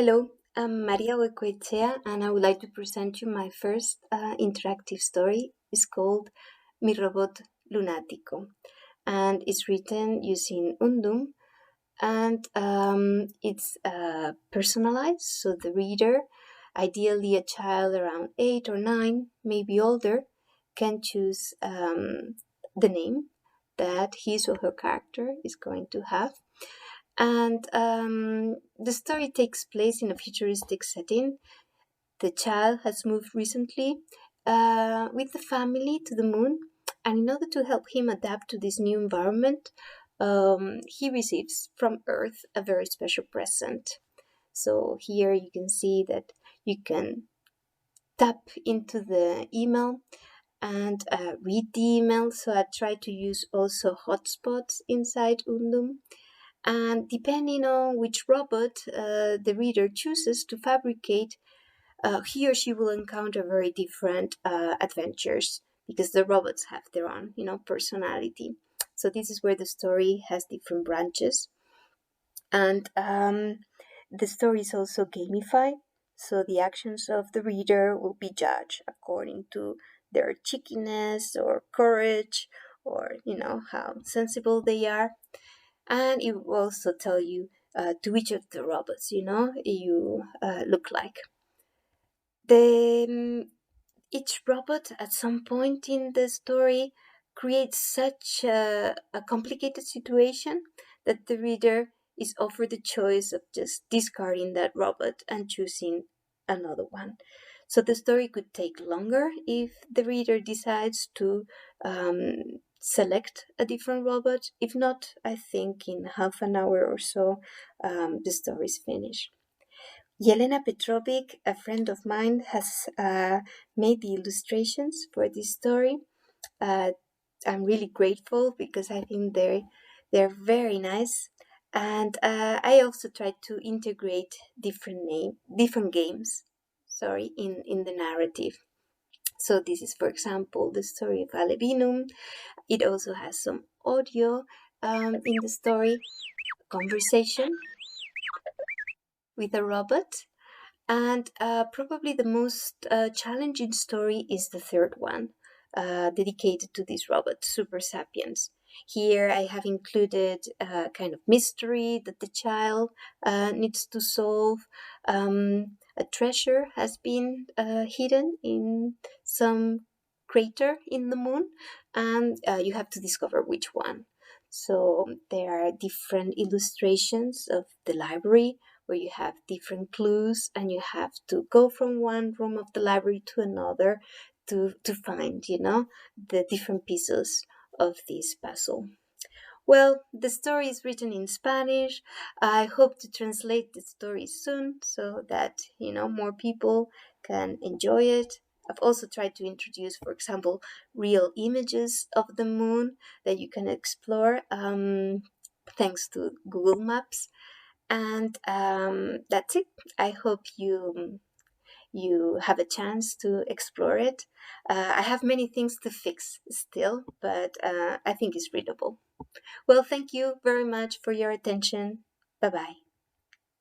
Hello, I'm María Goicoechea, and I would like to present you my first interactive story. It's called Mi Robot Lunático, and it's written using Undum, and it's personalized, so the reader, ideally a child around 8 or 9, maybe older, can choose the name that his or her character is going to have. And the story takes place in a futuristic setting. The child has moved recently with the family to the moon, and in order to help him adapt to this new environment, he receives from Earth a very special present. So here you can see that you can tap into the email and read the email. So I try to use also hotspots inside Undum. And depending on which robot the reader chooses to fabricate, he or she will encounter very different adventures because the robots have their own, personality. So this is where the story has different branches, and the story is also gamified. So the actions of the reader will be judged according to their cheekiness or courage, or how sensible they are. And it will also tell you to which of the robots you look like. Each robot at some point in the story creates such a complicated situation that the reader is offered the choice of just discarding that robot and choosing another one. So the story could take longer if the reader decides to select a different robot. If not, I think in half an hour or so, the story is finished. Yelena Petrovic, a friend of mine, has made the illustrations for this story. I'm really grateful because I think they're very nice, and I also tried to integrate different games. In the narrative. So this is, for example, the story of Alevinum. It also has some audio in the story, conversation with a robot. And probably the most challenging story is the third one, dedicated to this robot, Super Sapiens. Here I have included a kind of mystery that the child needs to solve. A treasure has been hidden in some crater in the moon, and you have to discover which one. So there are different illustrations of the library where you have different clues and you have to go from one room of the library to another to find, the different pieces of this puzzle. Well, the story is written in Spanish. I hope to translate the story soon so that, more people can enjoy it. I've also tried to introduce, for example, real images of the moon that you can explore thanks to Google Maps. And that's it. I hope you have a chance to explore it. I have many things to fix still, but I think it's readable. Well, thank you very much for your attention. Bye bye.